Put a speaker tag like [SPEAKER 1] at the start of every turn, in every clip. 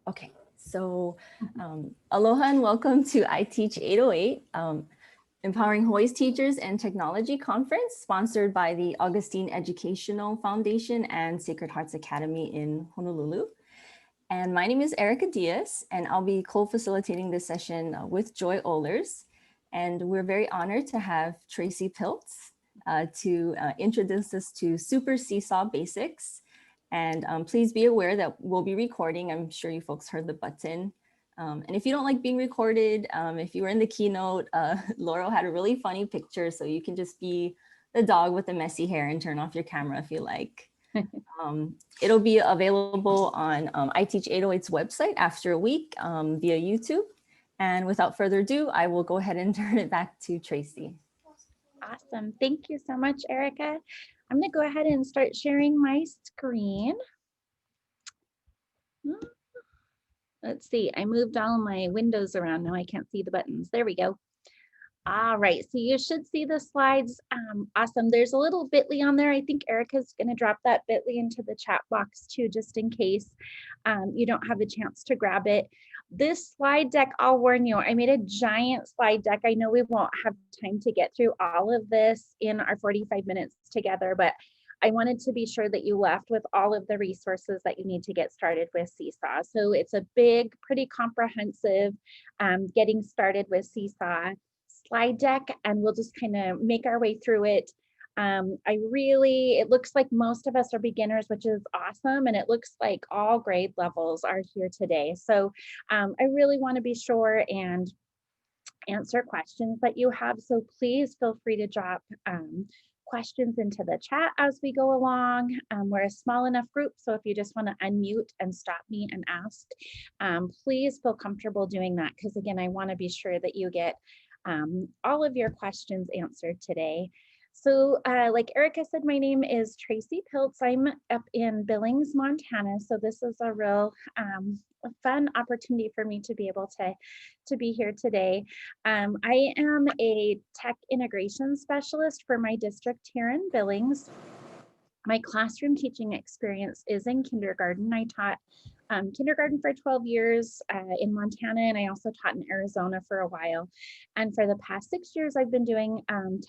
[SPEAKER 1] Okay, so aloha and welcome to iTeach808, Empowering Hawaii's Teachers and Technology Conference, sponsored by the Augustine Educational Foundation and Sacred Hearts Academy in Honolulu. And my name is Erica Diaz, and I'll be co-facilitating this session with Joy Ohlers. And we're very honored to have Tracy Pilcz to introduce us to Super Seesaw Basics. And please be aware that we'll be recording. I'm sure you folks heard the button. And if you don't like being recorded, if you were in the keynote, Laurel had a really funny picture, so you can just be the dog with the messy hair and turn off your camera if you like. It'll be available on iTeach808's website after a week via YouTube. And without further ado, I will go ahead and turn it back to Tracy.
[SPEAKER 2] Awesome. Thank you so much, Erica. I'm going to go ahead and start sharing my screen. Let's see, I moved all my windows around. Now I can't see the buttons. There we go. All right, so you should see the slides. Awesome. There's a little bit.ly on there. I think Erica's going to drop that bit.ly into the chat box too, just in case you don't have a chance to grab it. This slide deck, I'll warn you, I made a giant slide deck. I know we won't have time to get through all of this in our 45 minutes together, but I wanted to be sure that you left with all of the resources that you need to get started with Seesaw. So it's a big, pretty comprehensive getting started with Seesaw slide deck, and we'll just kind of make our way through it. It looks like most of us are beginners, which is awesome. And it looks like all grade levels are here today. So I really want to be sure and answer questions that you have. So please feel free to drop questions into the chat as we go along. We're a small enough group, so if you just want to unmute and stop me and ask, please feel comfortable doing that, because again, I want to be sure that you get all of your questions answered today. So like Erica said, my name is Tracy Pilcz. I'm up in Billings, Montana. So this is a real fun opportunity for me to be able to be here today. I am a tech integration specialist for my district here in Billings. My classroom teaching experience is in kindergarten. I taught kindergarten for 12 years in Montana, and I also taught in Arizona for a while. And for the past 6 years, I've been doing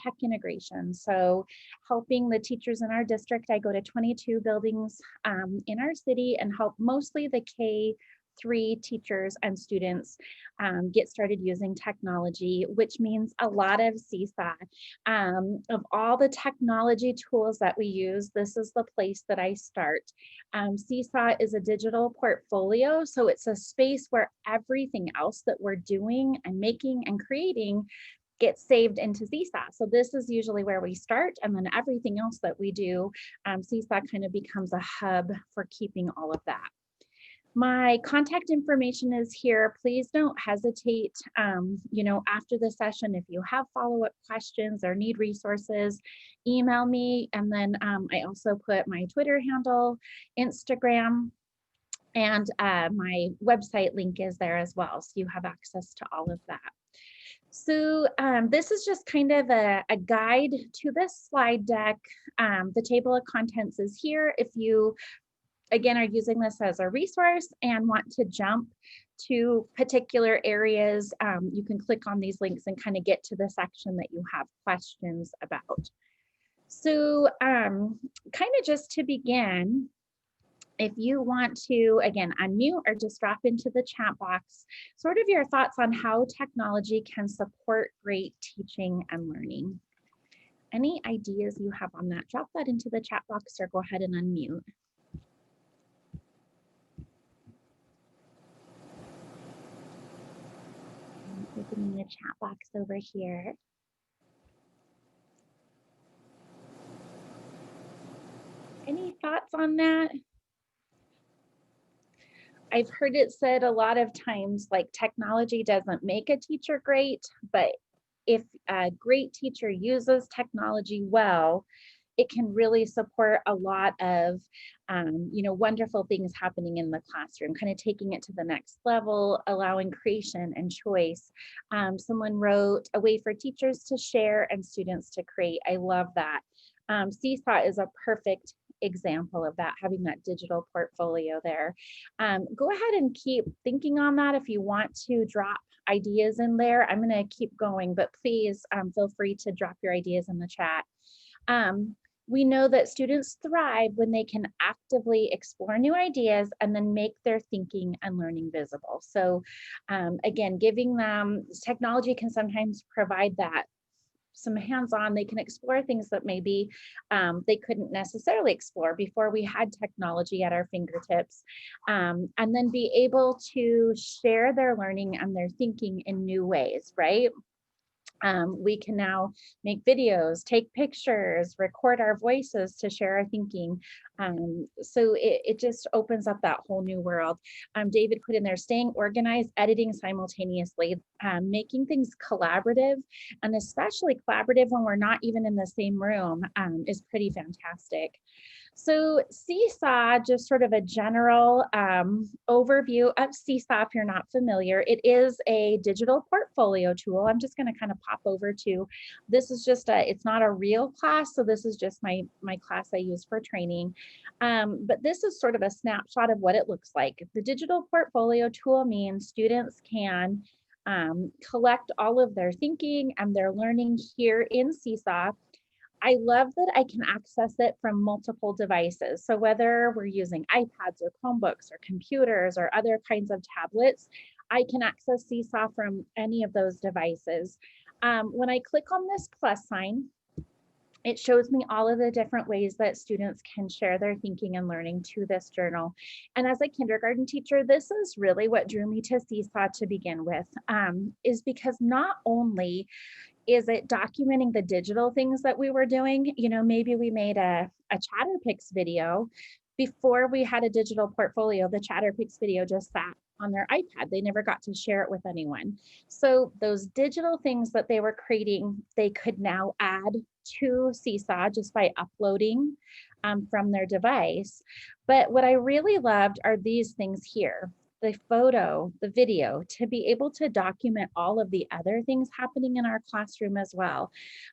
[SPEAKER 2] tech integration. So helping the teachers in our district. I go to 22 buildings in our city and help mostly the K-3 teachers and students get started using technology, which means a lot of Seesaw. Of all the technology tools that we use, this is the place that I start. Seesaw is a digital portfolio, so it's a space where everything else that we're doing and making and creating gets saved into Seesaw. So this is usually where we start, and then everything else that we do, Seesaw kind of becomes a hub for keeping all of that. My contact information is here. Please don't hesitate, after the session, if you have follow-up questions or need resources, email me. And then I also put my Twitter handle, Instagram, and my website link is there as well. So you have access to all of that. So this is just kind of a guide to this slide deck. The table of contents is here. If you again, are using this as a resource and want to jump to particular areas, you can click on these links and kind of get to the section that you have questions about. So kind of just to begin, if you want to, again, unmute or just drop into the chat box, sort of your thoughts on how technology can support great teaching and learning. Any ideas you have on that, drop that into the chat box or go ahead and unmute. Opening the chat box over here. Any thoughts on that? I've heard it said a lot of times, like technology doesn't make a teacher great, but if a great teacher uses technology well, it can really support a lot of wonderful things happening in the classroom, kind of taking it to the next level, allowing creation and choice. Someone wrote a way for teachers to share and students to create. I love that. Seesaw is a perfect example of that, having that digital portfolio there. Go ahead and keep thinking on that. If you want to drop ideas in there, I'm going to keep going, but please feel free to drop your ideas in the chat. We know that students thrive when they can actively explore new ideas and then make their thinking and learning visible. So again, giving them technology can sometimes provide that some hands-on, they can explore things that maybe they couldn't necessarily explore before we had technology at our fingertips, and then be able to share their learning and their thinking in new ways, right? We can now make videos, take pictures, record our voices to share our thinking. So it just opens up that whole new world. David put in there, staying organized, editing simultaneously, making things collaborative, and especially collaborative when we're not even in the same room is pretty fantastic. So Seesaw, just sort of a general overview of Seesaw if you're not familiar. It is a digital portfolio tool. I'm just going to kind of pop over to, this is just it's not a real class, so this is just my class I use for training. But this is sort of a snapshot of what it looks like. The digital portfolio tool means students can collect all of their thinking and their learning here in Seesaw. I love that I can access it from multiple devices. So whether we're using iPads or Chromebooks or computers or other kinds of tablets, I can access Seesaw from any of those devices. When I click on this plus sign, it shows me all of the different ways that students can share their thinking and learning to this journal. And as a kindergarten teacher, this is really what drew me to Seesaw to begin with, is because not only is it documenting the digital things that we were doing, you know, maybe we made a Chatter Pilcz video before we had a digital portfolio. The Chatter Pilcz video just sat on their iPad. They never got to share it with anyone. So those digital things that they were creating, they could now add to Seesaw just by uploading from their device. But what I really loved are these things here, the photo, the video, to be able to document all of the other things happening in our classroom as well.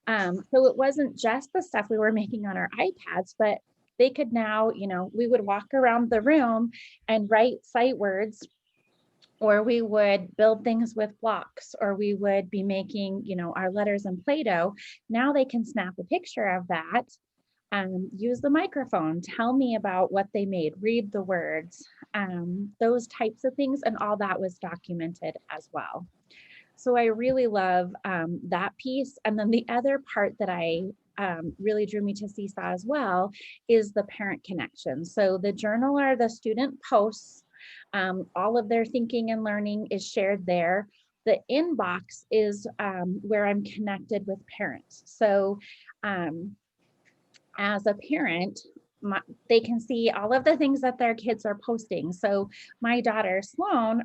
[SPEAKER 2] So it wasn't just the stuff we were making on our iPads, but they could now, you know, we would walk around the room and write sight words, or we would build things with blocks, or we would be making, you know, our letters in Play-Doh. Now they can snap a picture of that, use the microphone, tell me about what they made, read the words, those types of things, and all that was documented as well. So I really love that piece. And then the other part that I really drew me to Seesaw as well is the parent connection. So the journal or the student posts, all of their thinking and learning is shared there. The inbox is where I'm connected with parents. So as a parent, they can see all of the things that their kids are posting. So my daughter Sloan,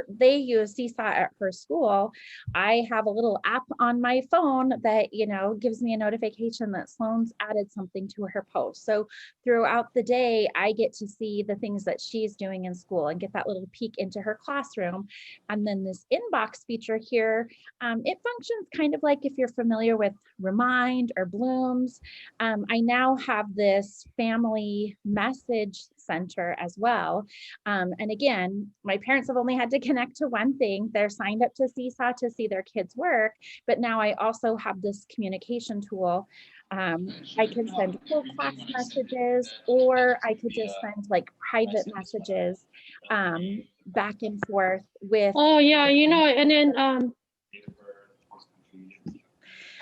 [SPEAKER 2] they use Seesaw at her school. I have a little app on my phone that, you know, gives me a notification that Sloan's added something to her post. So throughout the day, I get to see the things that she's doing in school and get that little peek into her classroom. And then this inbox feature here, it functions kind of like if you're familiar with Remind or Blooms. I now have this family message center as well. And again, my parents have only had to connect to one thing. They're signed up to Seesaw to see their kids' work, but now I also have this communication tool. I can send full class messages, or I could just send like private messages back and forth with.
[SPEAKER 3] Oh yeah, you know, and then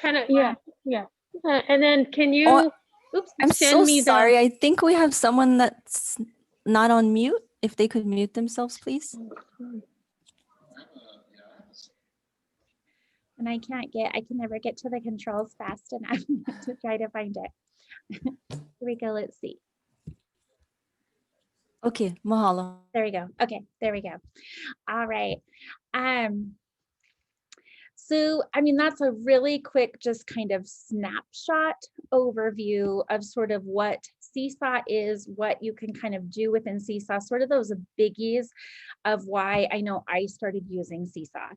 [SPEAKER 3] kind of yeah. And then can you
[SPEAKER 1] oops, I'm
[SPEAKER 3] send
[SPEAKER 1] so
[SPEAKER 3] me
[SPEAKER 1] sorry. I think we have someone that's not on mute. If they could mute themselves, please.
[SPEAKER 2] And I can never get to the controls fast enough to try to find it. Here we go, let's see.
[SPEAKER 1] Okay, mahalo.
[SPEAKER 2] There we go. Okay, there we go. All right. So, I mean, that's a really quick, just kind of snapshot overview of sort of what Seesaw is, what you can kind of do within Seesaw, sort of those biggies of why I know I started using Seesaw.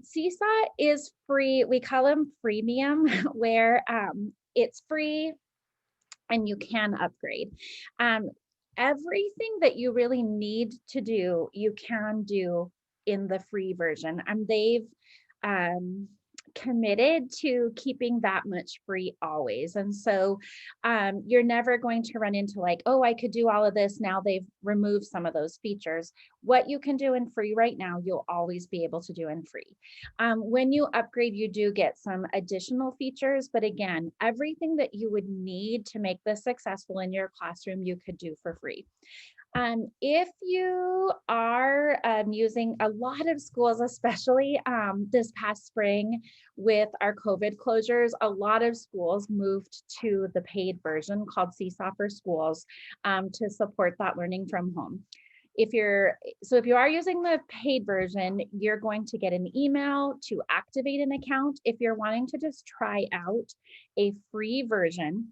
[SPEAKER 2] Seesaw is free. We call them freemium, where it's free. and you can upgrade. Everything that you really need to do, you can do in the free version. And they've committed to keeping that much free always. And so you're never going to run into like, oh, I could do all of this. Now they've removed some of those features. What you can do in free right now, you'll always be able to do in free. When you upgrade, you do get some additional features. But again, everything that you would need to make this successful in your classroom, you could do for free. If you are using a lot of schools, especially this past spring with our COVID closures, a lot of schools moved to the paid version called Seesaw for Schools to support that learning from home. If you are using the paid version, you're going to get an email to activate an account. If you're wanting to just try out a free version,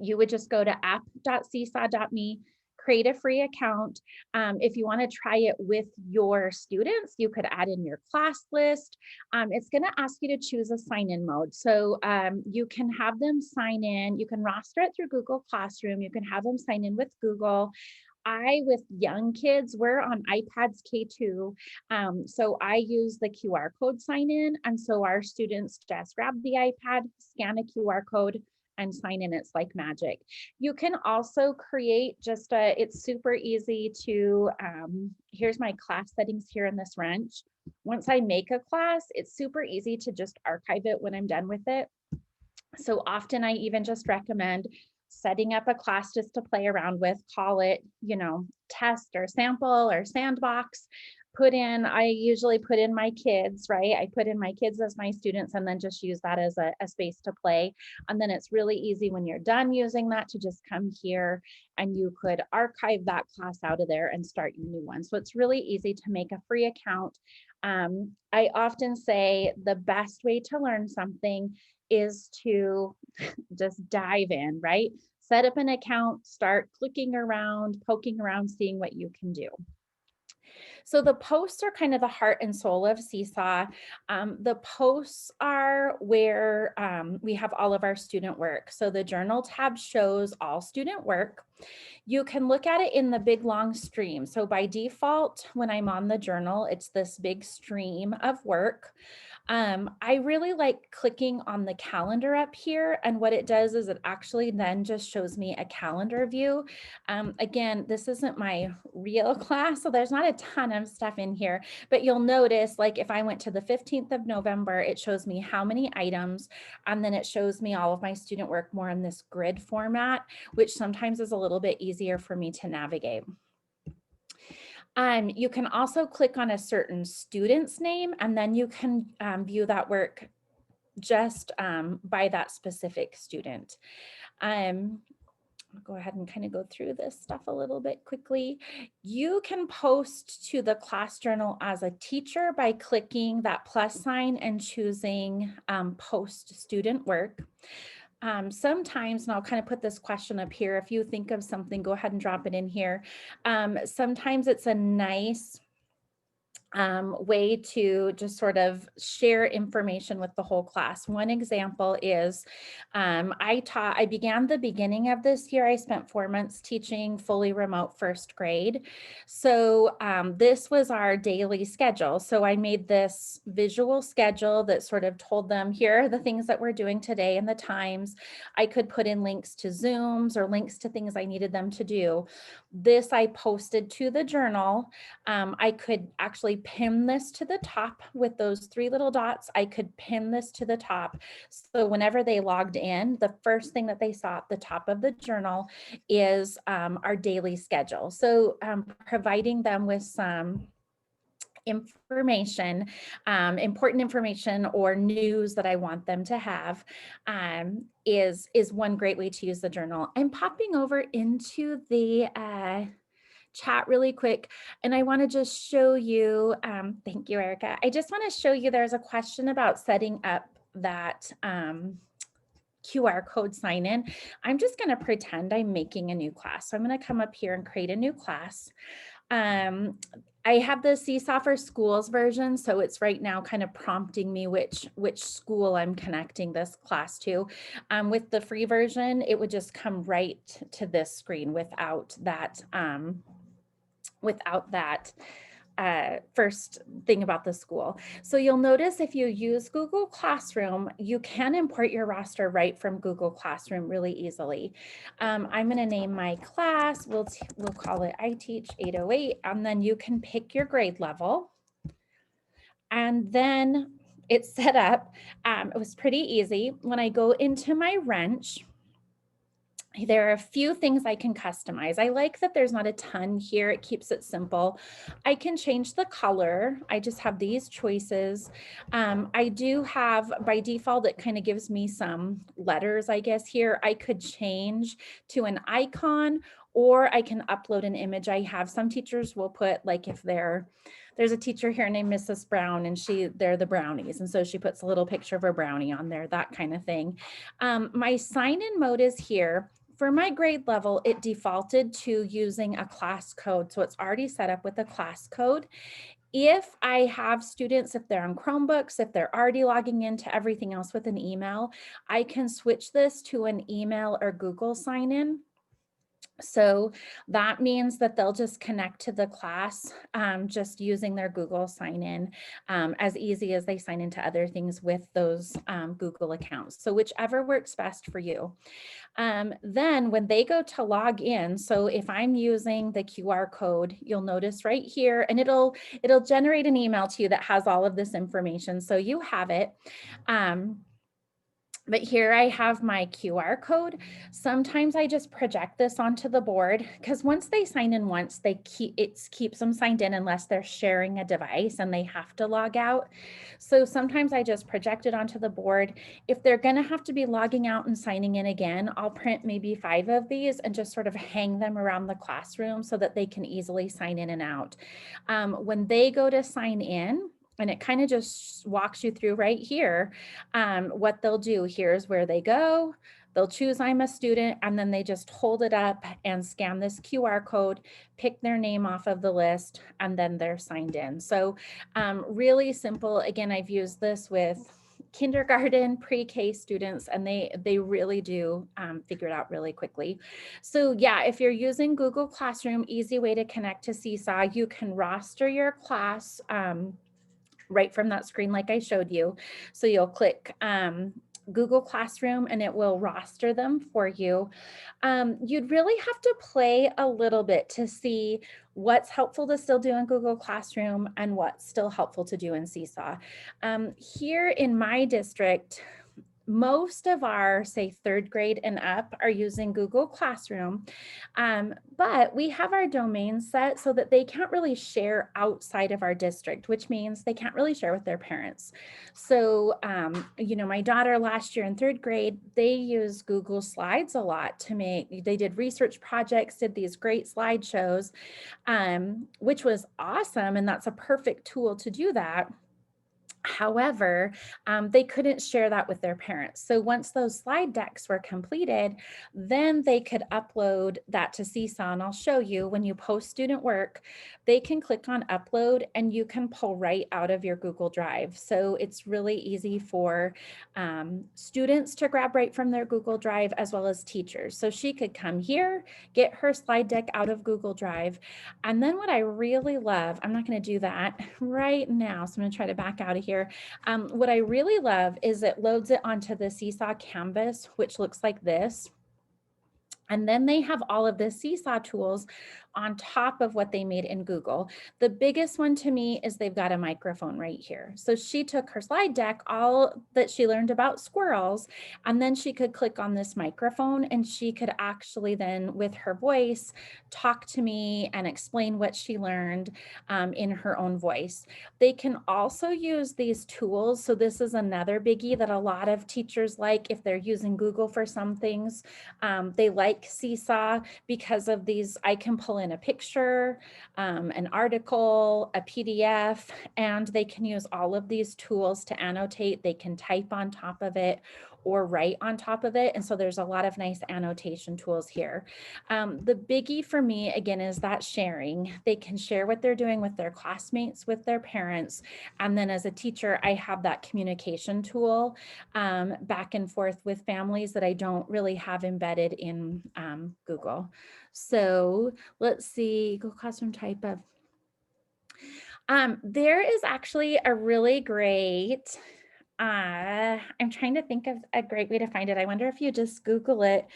[SPEAKER 2] you would just go to app.seesaw.me, create a free account. If you want to try it with your students, you could add in your class list. It's going to ask you to choose a sign-in mode. So you can have them sign in. You can roster it through Google Classroom. You can have them sign in with Google. With young kids, we're on iPads K2. So I use the QR code sign in. And so our students just grab the iPad, scan a QR code, and sign in. It's like magic. You can also create it's super easy to, here's my class settings here in this wrench. Once I make a class, it's super easy to just archive it when I'm done with it. So often I even just recommend setting up a class just to play around with, call it, test or sample or sandbox. I usually put in my kids, right? I put in my kids as my students and then just use that as a space to play. And then it's really easy when you're done using that to just come here and you could archive that class out of there and start your new one. So it's really easy to make a free account. I often say the best way to learn something is to just dive in, right? Set up an account, start clicking around, poking around, seeing what you can do. So the posts are kind of the heart and soul of Seesaw. The posts are where we have all of our student work. So the journal tab shows all student work. You can look at it in the big long stream. So by default, when I'm on the journal, it's this big stream of work. I really like clicking on the calendar up here. And what it does is it actually then just shows me a calendar view. Again, this isn't my real class, so there's not a ton of stuff in here, but you'll notice like if I went to the 15th of November, it shows me how many items, and then it shows me all of my student work more in this grid format, which sometimes is a little bit easier for me to navigate. You can also click on a certain student's name, and then you can view that work just by that specific student. I'll go ahead and kind of go through this stuff a little bit quickly. You can post to the class journal as a teacher by clicking that plus sign and choosing post student work. Sometimes, and I'll kind of put this question up here, if you think of something, go ahead and drop it in here. Sometimes it's a nice way to just sort of share information with the whole class. One example is I began the beginning of this year. I spent 4 months teaching fully remote first grade. So this was our daily schedule. So I made this visual schedule that sort of told them, here are the things that we're doing today and the times. I could put in links to Zooms or links to things I needed them to do. This I posted to the journal. I could actually pin this to the top with those 3 little dots. I could pin this to the top. So whenever they logged in, the first thing that they saw at the top of the journal is our daily schedule. So providing them with some information, important information or news that I want them to have is one great way to use the journal. I'm popping over into the chat really quick. And I want to just show you, thank you, Erica. I just want to show you, there's a question about setting up that QR code sign in. I'm just going to pretend I'm making a new class. So I'm going to come up here and create a new class. I have the Seesaw for Schools version, so it's right now kind of prompting me which school I'm connecting this class to. With the free version, it would just come right to this screen without that first thing about the school. So you'll notice if you use Google Classroom, you can import your roster right from Google Classroom really easily. I'm going to name my class. We'll call it iTeach808, and then you can pick your grade level. And then it's set up. It was pretty easy. When I go into my wrench, there are a few things I can customize. I like that there's not a ton here. It keeps it simple. I can change the color. I just have these choices. I do have, by default, it kind of gives me some letters, I guess, here. I could change to an icon, or I can upload an image I have. Some teachers will put, like, if there's a teacher here named Mrs. Brown, and they're the brownies. And so she puts a little picture of a brownie on there, that kind of thing. My sign-in mode is here. For my grade level, it defaulted to using a class code. So it's already set up with a class code. If I have students, if they're on Chromebooks, if they're already logging into everything else with an email, I can switch this to an email or Google sign-in. So that means that they'll just connect to the class just using their Google sign-in, as easy as they sign into other things with those Google accounts. So whichever works best for you. Then when they go to log in, so if I'm using the QR code, you'll notice right here, and it'll generate an email to you that has all of this information. So you have it. But here I have my QR code. Sometimes I just project this onto the board, because once they sign in once, it keeps them signed in unless they're sharing a device and they have to log out. So sometimes I just project it onto the board. If they're going to have to be logging out and signing in again, I'll print maybe 5 of these and just sort of hang them around the classroom so that they can easily sign in and out. When they go to sign in, and it kind of just walks you through right here, what they'll do. Here's where they go. They'll choose I'm a student, and then they just hold it up and scan this QR code, pick their name off of the list, and then they're signed in. So really simple. Again, I've used this with kindergarten, pre-K students, and they really do figure it out really quickly. So yeah, if you're using Google Classroom, easy way to connect to Seesaw. You can roster your class right from that screen like I showed you. So you'll click Google Classroom and it will roster them for you. You'd really have to play a little bit to see what's helpful to still do in Google Classroom and what's still helpful to do in Seesaw. Here in my district, most of our, say, 3rd grade and up are using Google Classroom, but we have our domain set so that they can't really share outside of our district, which means they can't really share with their parents. So, you know, my daughter last year in 3rd grade, they use Google Slides a lot they did research projects, did these great slideshows, which was awesome. And that's a perfect tool to do that. However, they couldn't share that with their parents. So once those slide decks were completed, then they could upload that to Seesaw. And I'll show you when you post student work, they can click on upload and you can pull right out of your Google Drive. So it's really easy for students to grab right from their Google Drive as well as teachers. So she could come here, get her slide deck out of Google Drive. And then what I really love, I'm not going to do that right now, so I'm going to try to back out of here. What I really love is it loads it onto the Seesaw canvas, which looks like this. And then they have all of the Seesaw tools on top of what they made in Google. The biggest one to me is they've got a microphone right here. So she took her slide deck, all that she learned about squirrels, and then she could click on this microphone and she could actually then with her voice talk to me and explain what she learned in her own voice. They can also use these tools. So this is another biggie that a lot of teachers like if they're using Google for some things. They like Seesaw because of these, I can pull in in a picture, an article, a PDF, and they can use all of these tools to annotate. They can type on top of it or write on top of it. And so there's a lot of nice annotation tools here. The biggie for me, again, is that sharing. They can share what they're doing with their classmates, with their parents. And then as a teacher, I have that communication tool back and forth with families that I don't really have embedded in Google. So let's see, Google Classroom type of. There is actually a really great, I'm trying to think of a great way to find it. I wonder if you just Google it.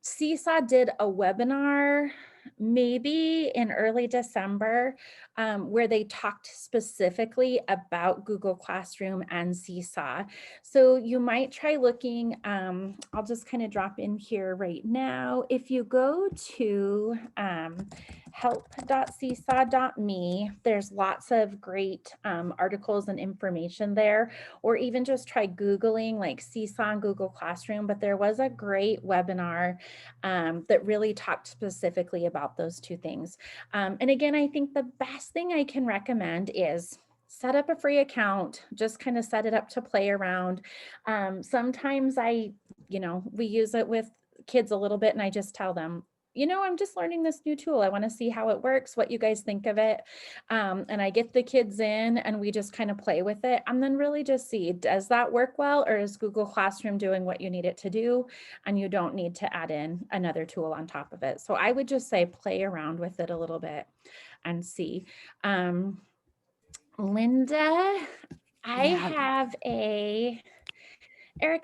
[SPEAKER 2] Seesaw did a webinar maybe in early December where they talked specifically about Google Classroom and Seesaw. So you might try looking, I'll just kind of drop in here right now. If you go to help.seesaw.me, there's lots of great articles and information there, or even just try Googling like Seesaw and Google Classroom, but there was a great webinar that really talked specifically about those two things. And again, I think the best thing I can recommend is set up a free account, just kind of set it up to play around. Sometimes we use it with kids a little bit and I just tell them, I'm just learning this new tool. I want to see how it works, what you guys think of it. And I get the kids in and we just kind of play with it and then really just see, does that work well, or is Google Classroom doing what you need it to do? And you don't need to add in another tool on top of it. So I would just say play around with it a little bit and see. Linda, I have Erica,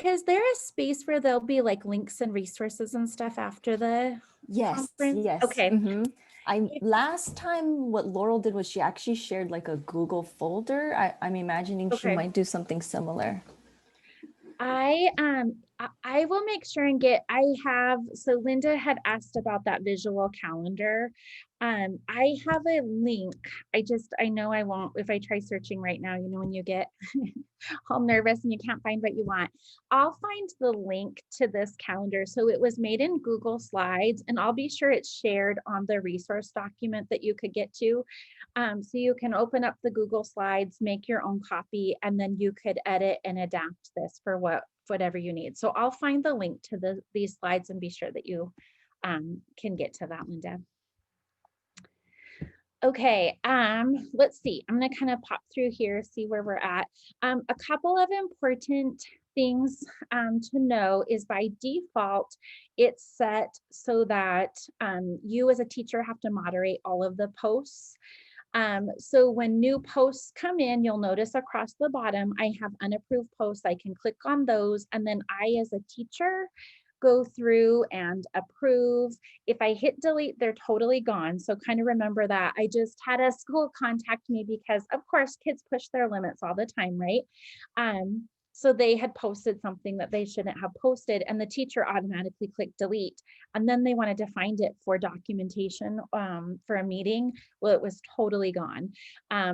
[SPEAKER 2] is there a space where there'll be like links and resources and stuff after the conference?
[SPEAKER 1] Yes.
[SPEAKER 2] Okay.
[SPEAKER 1] Last time what Laurel did was she actually shared like a Google folder. I'm imagining she might do something similar.
[SPEAKER 2] I will make sure and so Linda had asked about that visual calendar. I have a link. I know I won't, if I try searching right now, when you get all nervous and you can't find what you want, I'll find the link to this calendar. So it was made in Google Slides, and I'll be sure it's shared on the resource document that you could get to. So you can open up the Google Slides, make your own copy, and then you could edit and adapt this for whatever you need. So I'll find the link to these slides and be sure that you can get to that, Linda. Okay, let's see. I'm going to kind of pop through here, see where we're at. A couple of important things to know is by default, it's set so that you as a teacher have to moderate all of the posts. So when new posts come in, you'll notice across the bottom, I have unapproved posts. I can click on those, and then I, as a teacher, go through and approve. If I hit delete, they're totally gone. So kind of remember that. I just had a school contact me because, of course, kids push their limits all the time, right? So they had posted something that they shouldn't have posted, and the teacher automatically clicked delete. And then they wanted to find it for documentation for a meeting. Well, it was totally gone.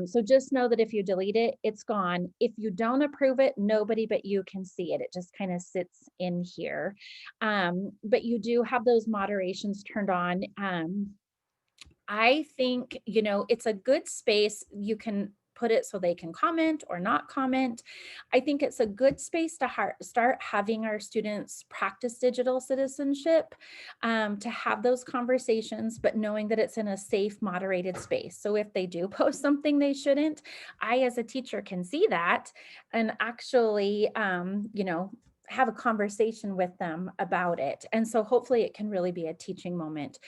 [SPEAKER 2] So just know that if you delete it, it's gone. If you don't approve it, nobody but you can see it. It just kind of sits in here. But you do have those moderations turned on. I think, it's a good space. You can put it so they can comment or not comment. I think it's a good space to start having our students practice digital citizenship, to have those conversations, but knowing that it's in a safe, moderated space. So if they do post something they shouldn't, I as a teacher can see that and actually, have a conversation with them about it. And so hopefully it can really be a teaching moment.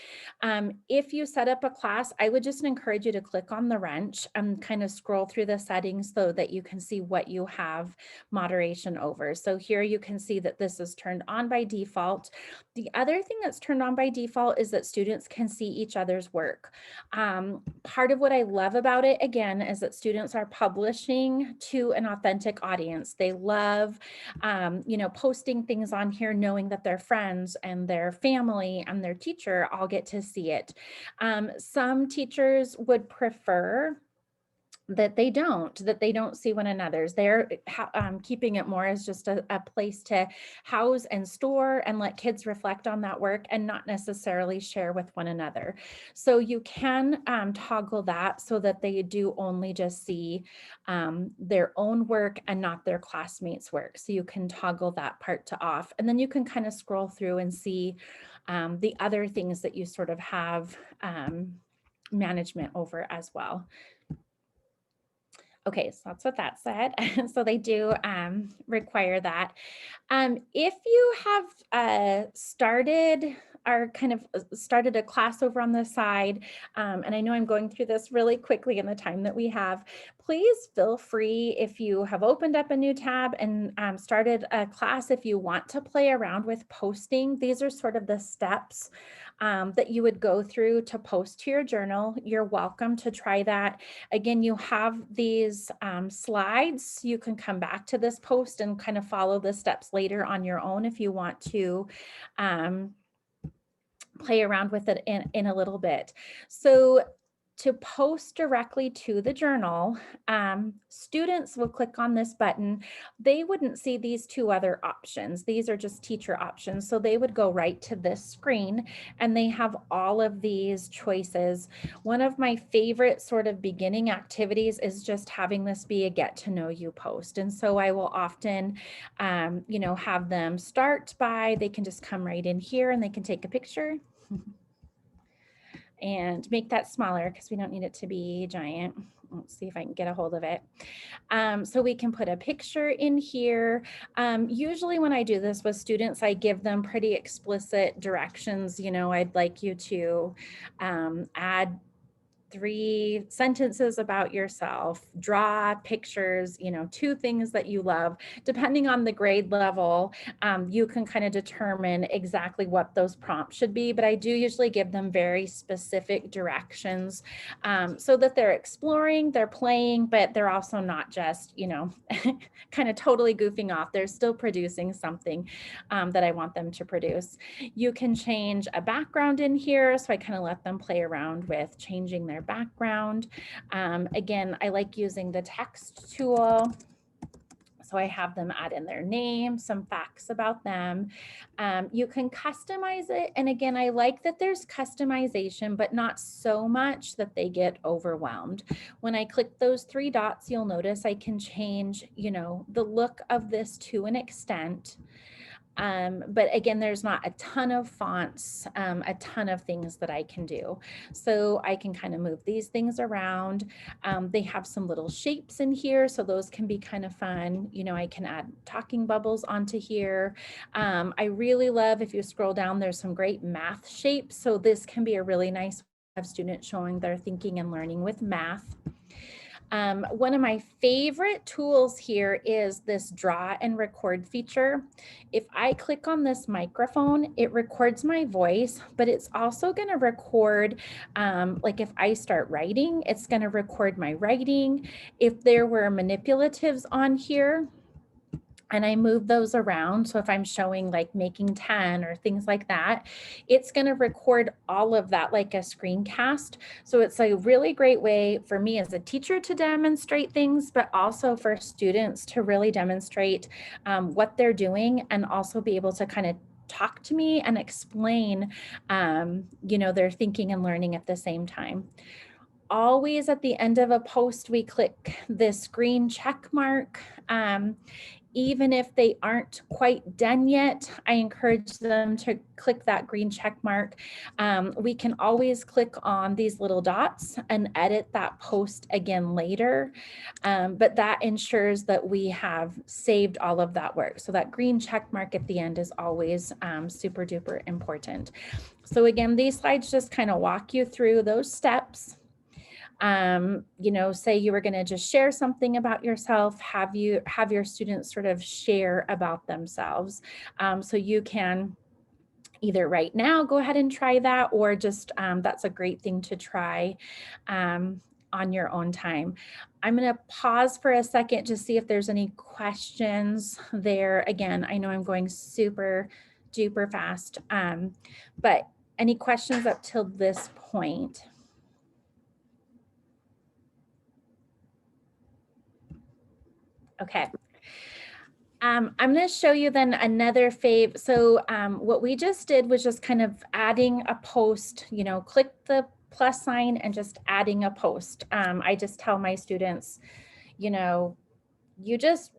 [SPEAKER 2] If you set up a class, I would just encourage you to click on the wrench and kind of scroll through the settings so that you can see what you have moderation over. So here you can see that this is turned on by default. The other thing that's turned on by default is that students can see each other's work. Part of what I love about it, again, is that students are publishing to an authentic audience. They love, posting things on here, knowing that their friends and their family and their teacher all get to see it. Some teachers would prefer that they don't see one another's. They're keeping it more as just a place to house and store and let kids reflect on that work and not necessarily share with one another. So you can toggle that so that they do only just see their own work and not their classmates' work. So you can toggle that part to off, and then you can kind of scroll through and see the other things that you sort of have management over as well. Okay, so that's what that said. So they do require that. If you have started a class over on the side, and I know I'm going through this really quickly in the time that we have, please feel free, if you have opened up a new tab and started a class, if you want to play around with posting, these are sort of the steps that you would go through to post to your journal. You're welcome to try that. Again, you have these slides. You can come back to this post and kind of follow the steps later on your own if you want to play around with it in a little bit. So to post directly to the journal, students will click on this button. They wouldn't see these two other options. These are just teacher options. So they would go right to this screen and they have all of these choices. One of my favorite sort of beginning activities is just having this be a get to know you post. And so I will often, have them start by, they can just come right in here and they can take a picture. And make that smaller because we don't need it to be giant. Let's see if I can get a hold of it. So we can put a picture in here. Usually when I do this with students, I give them pretty explicit directions. I'd like you to add 3 sentences about yourself, draw pictures, 2 things that you love. Depending on the grade level, you can kind of determine exactly what those prompts should be, but I do usually give them very specific directions so that they're exploring, they're playing, but they're also not just, kind of totally goofing off. They're still producing something that I want them to produce. You can change a background in here, so I kind of let them play around with changing their background. Again, I like using the text tool. So I have them add in their name, some facts about them. You can customize it. And again, I like that there's customization, but not so much that they get overwhelmed. When I click those 3 dots, you'll notice I can change, the look of this to an extent. But again, there's not a ton of fonts, a ton of things that I can do. So I can kind of move these things around. They have some little shapes in here, so those can be kind of fun. I can add talking bubbles onto here. I really love, if you scroll down, there's some great math shapes. So this can be a really nice way of students showing their thinking and learning with math. One of my favorite tools here is this draw and record feature. If I click on this microphone, it records my voice, but it's also going to record, like if I start writing, it's going to record my writing. If there were manipulatives on here, and I move those around. So if I'm showing like making 10 or things like that, it's going to record all of that like a screencast. So it's a really great way for me as a teacher to demonstrate things, but also for students to really demonstrate what they're doing and also be able to kind of talk to me and explain, their thinking and learning at the same time. Always at the end of a post, we click this green check mark. Even if they aren't quite done yet, I encourage them to click that green check mark. We can always click on these little dots and edit that post again later, but that ensures that we have saved all of that work. So that green check mark at the end is always super duper important. So again, these slides just kind of walk you through those steps. Say you were going to just share something about yourself, have your students sort of share about themselves. So you can either right now go ahead and try that, or just that's a great thing to try on your own time. I'm going to pause for a second to see if there's any questions there. Again, I know I'm going super duper fast, but any questions up till this point? Okay. I'm going to show you then another fave. So what we just did was just kind of adding a post, you know, click the plus sign and just adding a post. I just tell my students, you know, you just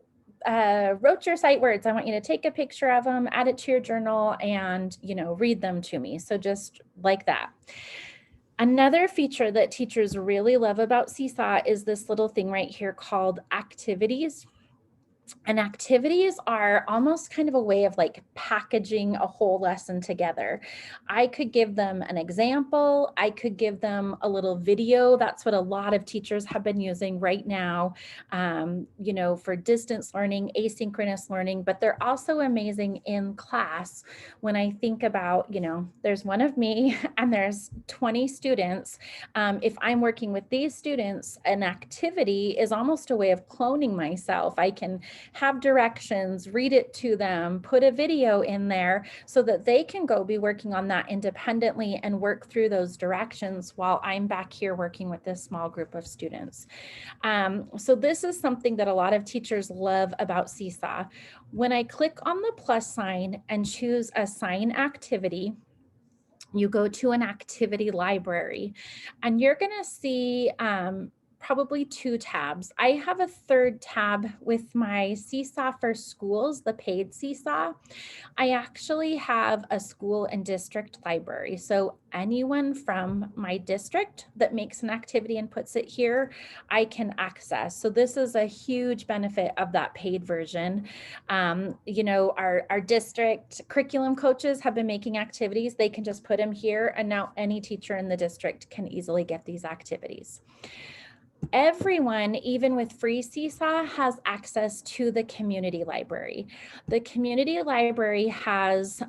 [SPEAKER 2] wrote your sight words. I want you to take a picture of them, add it to your journal, and, you know, read them to me. So just like that. Another feature that teachers really love about Seesaw is this little thing right here called activities. And activities are almost kind of a way of like packaging a whole lesson together. I could give them an example. I could give them a little video. That's what a lot of teachers have been using right now, you know, for distance learning, asynchronous learning, but they're also amazing in class. When I think about, you know, there's one of me and there's 20 students. If I'm working with these students, an activity is almost a way of cloning myself. I can have directions, read it to them, put a video in there so that they can go be working on that independently and work through those directions while I'm back here working with this small group of students. So this is something that a lot of teachers love about Seesaw. When I click on the plus sign and choose assign activity, you go to an activity library and you're going to see probably 2 tabs. I have a 3rd tab with my Seesaw for Schools, the paid Seesaw. I actually have a school and district library. So anyone from my district that makes an activity and puts it here, I can access. So this is a huge benefit of that paid version. You know, our district curriculum coaches have been making activities. They can just put them here, and now any teacher in the district can easily get these activities. Everyone, even with free Seesaw, has access to the community library. The community library has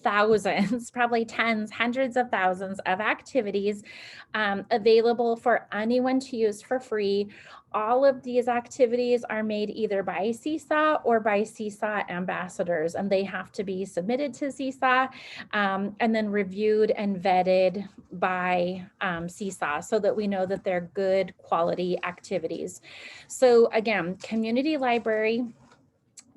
[SPEAKER 2] thousands, probably tens, hundreds of thousands of activities available for anyone to use for free. All of these activities are made either by Seesaw or by Seesaw ambassadors, and they have to be submitted to Seesaw and then reviewed and vetted by Seesaw so that we know that they're good quality activities. So again, community library,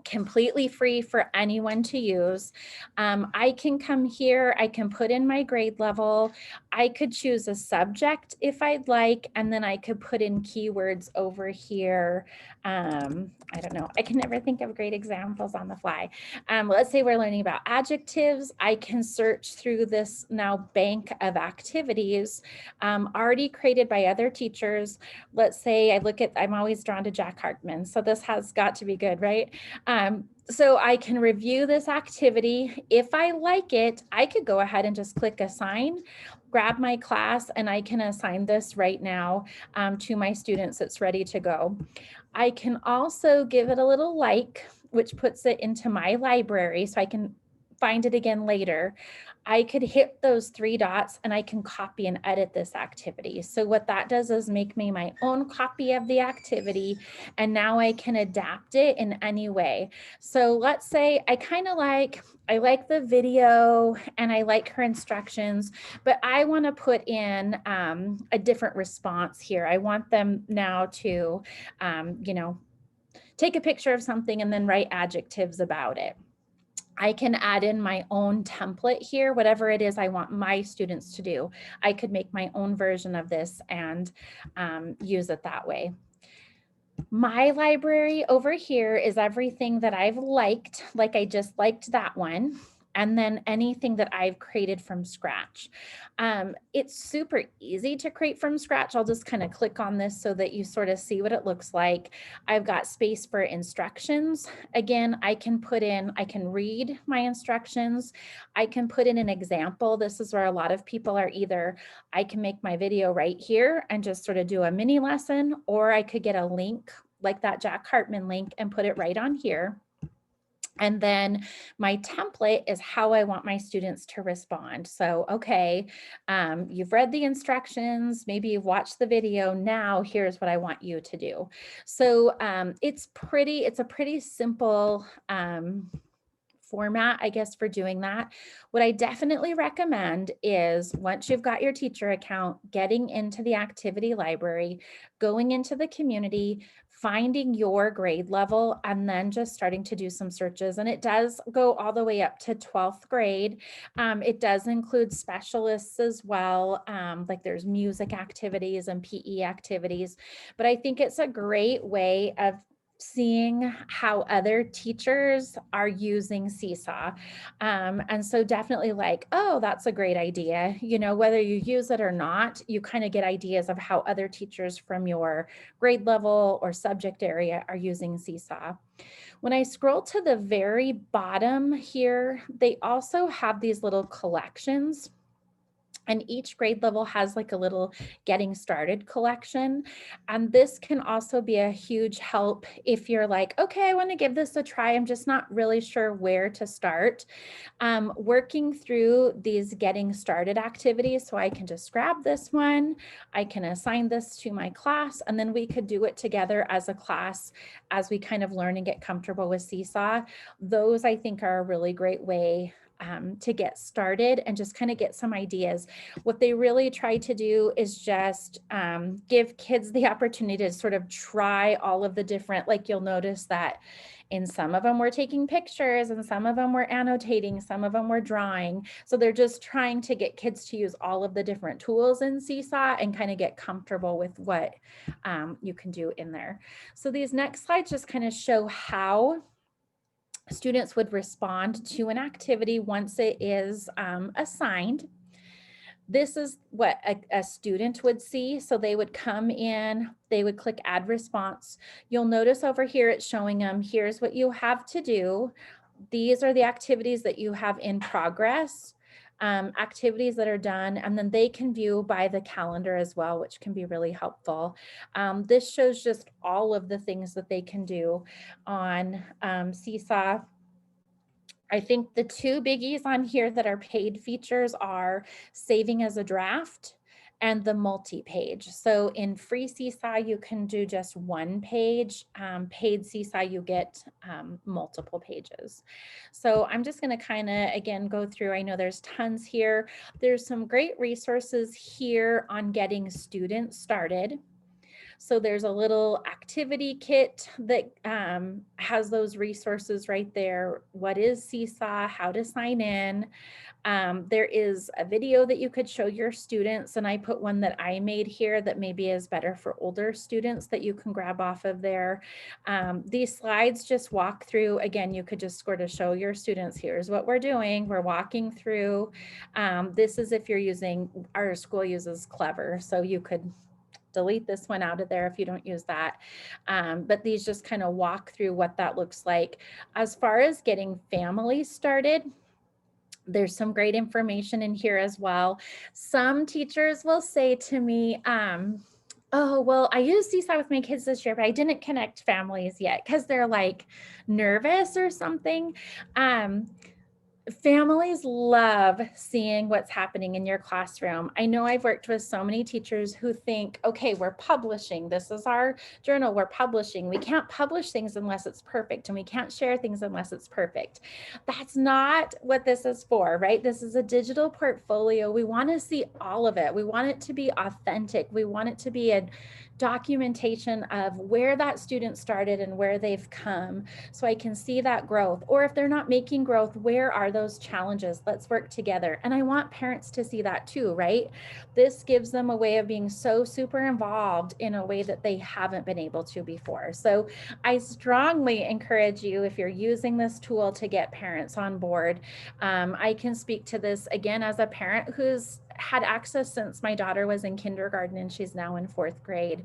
[SPEAKER 2] completely free for anyone to use. I can come here, I can put in my grade level, I could choose a subject if I'd like, and then I could put in keywords over here. I don't know, I can never think of great examples on the fly. Let's say we're learning about adjectives. I can search through this now bank of activities already created by other teachers. Let's say I look at, I'm always drawn to Jack Hartman, so this has got to be good, right? So I can review this activity. If I like it, I could go ahead and just click assign, grab my class, and I can assign this right now to my students. It's ready to go. I can also give it a little like, which puts it into my library so I can find it again later. I could hit those 3 dots and I can copy and edit this activity. So what that does is make me my own copy of the activity, and now I can adapt it in any way. So let's say I like the video and I like her instructions, but I want to put in a different response here. I want them now to, you know, take a picture of something and then write adjectives about it. I can add in my own template here, whatever it is I want my students to do. I could make my own version of this and use it that way. My library over here is everything that I've liked, like I just liked that one, and then anything that I've created from scratch. It's super easy to create from scratch. I'll just kind of click on this so that you sort of see what it looks like. I've got space for instructions. Again, I can read my instructions. I can put in an example. This is where a lot of people are either, I can make my video right here and just sort of do a mini lesson, or I could get a link like that Jack Hartman link and put it right on here. And then my template is how I want my students to respond. So, okay, you've read the instructions, maybe you've watched the video. Now here's what I want you to do. So it's a pretty simple format, I guess, for doing that. What I definitely recommend is once you've got your teacher account, getting into the activity library, going into the community, finding your grade level, and then just starting to do some searches. And it does go all the way up to 12th grade. It does include specialists as well. Like there's music activities and PE activities, but I think it's a great way of seeing how other teachers are using Seesaw. And so definitely like, oh, that's a great idea. You know, whether you use it or not, you kind of get ideas of how other teachers from your grade level or subject area are using Seesaw. When I scroll to the very bottom here, they also have these little collections. And each grade level has like a little getting started collection. And this can also be a huge help if you're like, okay, I want to give this a try. I'm just not really sure where to start. Working through these getting started activities. So I can just grab this one, I can assign this to my class, and then we could do it together as a class as we kind of learn and get comfortable with Seesaw. Those I think are a really great way to get started and just kind of get some ideas. What they really try to do is just give kids the opportunity to sort of try all of the different, like you'll notice that in some of them we're taking pictures and some of them we're annotating, some of them we're drawing. So they're just trying to get kids to use all of the different tools in Seesaw and kind of get comfortable with what you can do in there. So these next slides just kind of show how students would respond to an activity once it is assigned. This is what a student would see. So they would come in, they would click add response. You'll notice over here, it's showing them, here's what you have to do. These are the activities that you have in progress, activities that are done, and then they can view by the calendar as well, which can be really helpful. This shows just all of the things that they can do on Seesaw. I think the two biggies on here that are paid features are saving as a draft and the multi-page. So in free Seesaw, you can do just one page. Paid Seesaw, you get multiple pages. So I'm just going to kind of, again, go through. I know there's tons here. There's some great resources here on getting students started. So there's a little activity kit that has those resources right there. What is Seesaw? How to sign in? There is a video that you could show your students, and I put one that I made here that maybe is better for older students that you can grab off of there. These slides just walk through, again, you could just sort of show your students, here's what we're doing. We're walking through. This is if you're using, our school uses Clever, so you could delete this one out of there if you don't use that. But these just kind of walk through what that looks like. As far as getting families started, there's some great information in here as well. Some teachers will say to me, oh, well, I used Seesaw with my kids this year, but I didn't connect families yet because they're like nervous or something. Families love seeing what's happening in your classroom. I know I've worked with so many teachers who think, okay, we're publishing. This is our journal, we're publishing. We can't publish things unless it's perfect, and we can't share things unless it's perfect. That's not what this is for, right? This is a digital portfolio. We want to see all of it. We want it to be authentic. We want it to be a documentation of where that student started and where they've come, so I can see that growth. Or if they're not making growth, where are those challenges? Let's work together. And I want parents to see that too, right? This gives them a way of being so super involved in a way that they haven't been able to before. So I strongly encourage you, if you're using this tool, to get parents on board. I can speak to this again as a parent who's had access since my daughter was in kindergarten and she's now in 4th grade.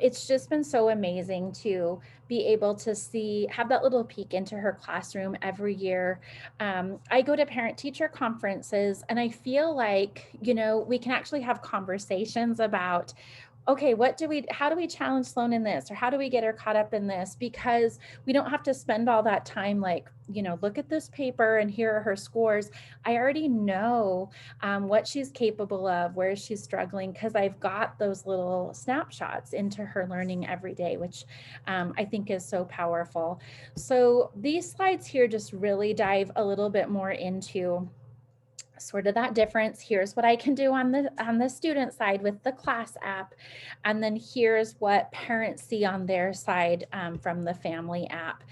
[SPEAKER 2] It's just been so amazing to be able to see, have that little peek into her classroom every year. I go to parent-teacher conferences and I feel like, you know, we can actually have conversations about okay, how do we challenge Sloan in this? Or how do we get her caught up in this? Because we don't have to spend all that time like, look at this paper and here are her scores. I already know what she's capable of, where she's struggling, because I've got those little snapshots into her learning every day, which I think is so powerful. So these slides here just really dive a little bit more into sort of that difference. Here's what I can do on the student side with the class app. And then here's what parents see on their side from the family app.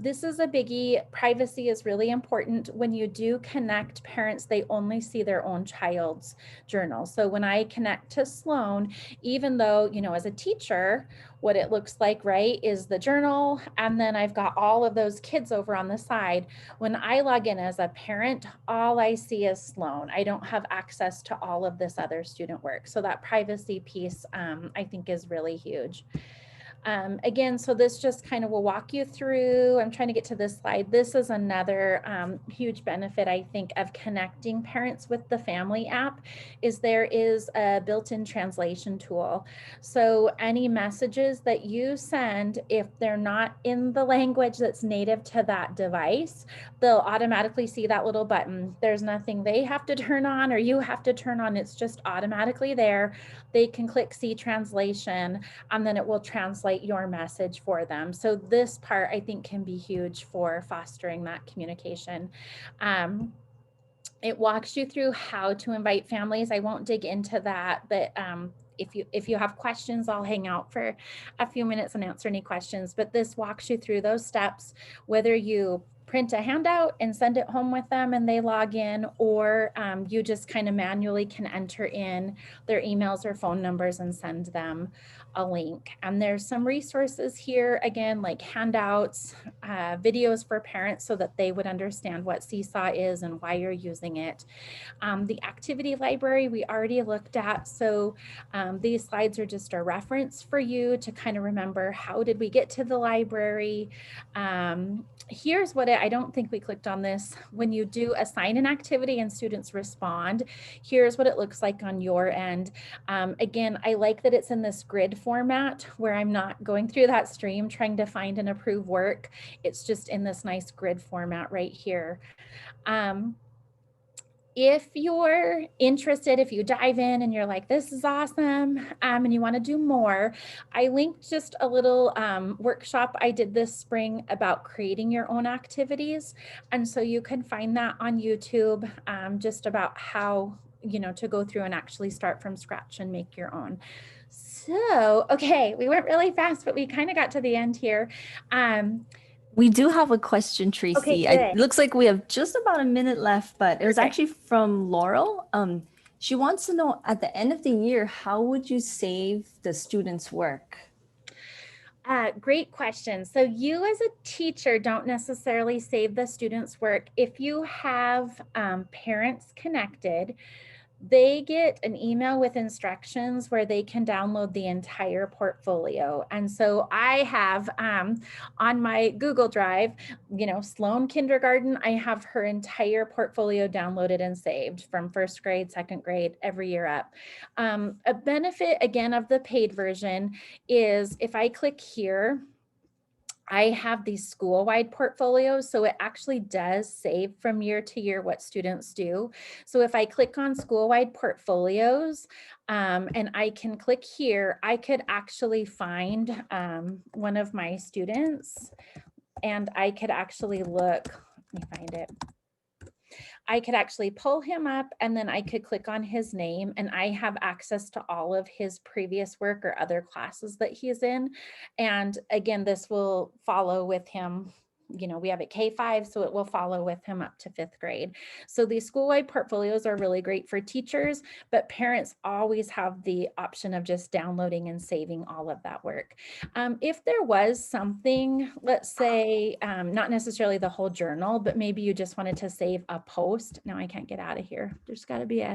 [SPEAKER 2] This is a biggie. Privacy is really important. When you do connect parents, they only see their own child's journal. So when I connect to Sloan, even though, as a teacher, what it looks like, right, is the journal. And then I've got all of those kids over on the side. When I log in as a parent, all I see is Sloan. I don't have access to all of this other student work. So that privacy piece, I think, is really huge. Again, so this just kind of will walk you through. I'm trying to get to this slide. This is another huge benefit, I think, of connecting parents with the family app is there is a built-in translation tool. So any messages that you send, if they're not in the language that's native to that device, they'll automatically see that little button. There's nothing they have to turn on or you have to turn on. It's just automatically there. They can click see translation and then it will translate your message for them. So this part I think can be huge for fostering that communication. It walks you through how to invite families. I won't dig into that, but if you have questions, I'll hang out for a few minutes and answer any questions. But this walks you through those steps, whether you print a handout and send it home with them and they log in, or you just kind of manually can enter in their emails or phone numbers and send them a link. And there's some resources here, again, like handouts, videos for parents so that they would understand what Seesaw is and why you're using it. The activity library we already looked at. So these slides are just a reference for you to kind of remember, how did we get to the library? Here's what I don't think we clicked on this. When you do assign an activity and students respond, here's what it looks like on your end. Again, I like that it's in this grid format where I'm not going through that stream trying to find and approve work. It's just in this nice grid format right here. If you're interested, if you dive in and you're like, this is awesome, and you want to do more, I linked just a little workshop I did this spring about creating your own activities. And so you can find that on YouTube, just about how, to go through and actually start from scratch and make your own. So, okay, we went really fast, but we kind of got to the end here.
[SPEAKER 1] We do have a question, Tracy.
[SPEAKER 2] Okay,
[SPEAKER 1] It looks like we have just about a minute left, but it was actually from Laurel. She wants to know, at the end of the year, how would you save the students' work?
[SPEAKER 2] Great question. So you as a teacher don't necessarily save the students' work. If you have parents connected, they get an email with instructions where they can download the entire portfolio. And so I have on my Google Drive, Sloan Kindergarten, I have her entire portfolio downloaded and saved from first grade, second grade, every year up. A benefit, again, of the paid version is if I click here, I have these school-wide portfolios, so it actually does save from year to year what students do. So if I click on school-wide portfolios and I can click here, I could actually find one of my students and I could actually look, let me find it. I could actually pull him up and then I could click on his name and I have access to all of his previous work or other classes that he's in. And again, this will follow with him. We have a K-5, so it will follow with him up to 5th grade. So these school-wide portfolios are really great for teachers, but parents always have the option of just downloading and saving all of that work. If there was something, let's say, not necessarily the whole journal, but maybe you just wanted to save a post. Now I can't get out of here. There's got to be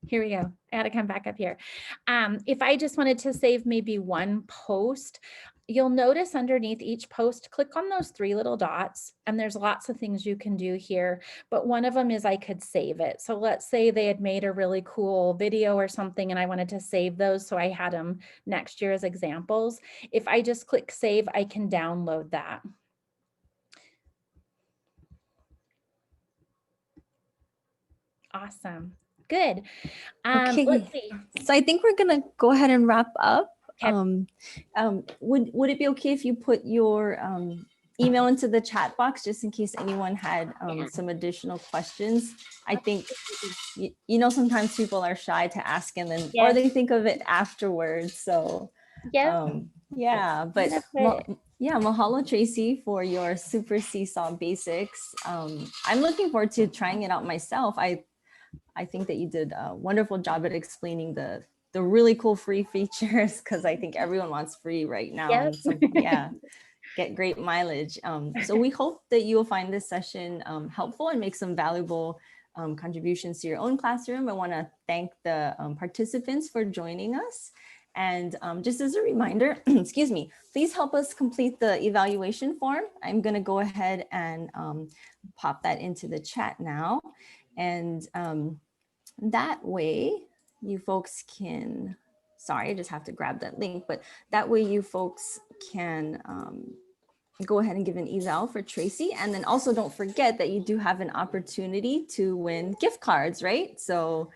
[SPEAKER 2] here we go. I had to come back up here. If I just wanted to save maybe one post, you'll notice underneath each post, click on those 3 little dots, and there's lots of things you can do here, but one of them is I could save it. So let's say they had made a really cool video or something and I wanted to save those, so I had them next year as examples. If I just click save, I can download that. Awesome. Good.
[SPEAKER 1] Okay.
[SPEAKER 2] Let's see.
[SPEAKER 1] So I think we're gonna go ahead and wrap up.
[SPEAKER 2] Okay.
[SPEAKER 1] Would it be okay if you put your email into the chat box just in case anyone had some additional questions? I think you know, sometimes people are shy to ask and then or
[SPEAKER 2] Yes.
[SPEAKER 1] they think of it afterwards. So
[SPEAKER 2] Yep.
[SPEAKER 1] yeah, but
[SPEAKER 2] Wonderful.
[SPEAKER 1] yeah, mahalo Tracy for your super Seesaw basics. I'm looking forward to trying it out myself. I think that you did a wonderful job at explaining the really cool free features, because I think everyone wants free right now.
[SPEAKER 2] Yep.
[SPEAKER 1] And so, yeah, get great mileage. So we hope that you will find this session helpful and make some valuable contributions to your own classroom. I want to thank the participants for joining us. And just as a reminder, excuse me, please help us complete the evaluation form. I'm going to go ahead and pop that into the chat now. And that way you folks can, sorry, I just have to grab that link, but that way you folks can go ahead and give an eval for Tracy. And then also don't forget that you do have an opportunity to win gift cards, right? So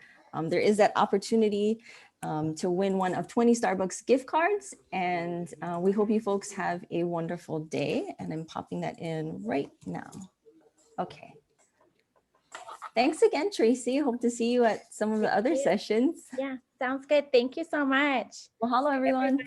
[SPEAKER 1] there is that opportunity to win one of 20 Starbucks gift cards. And we hope you folks have a wonderful day. And I'm popping that in right now. Okay. Thanks again, Tracy. Hope to see you at some of the other sessions.
[SPEAKER 2] Yeah, sounds good. Thank you so much.
[SPEAKER 1] Mahalo, everyone.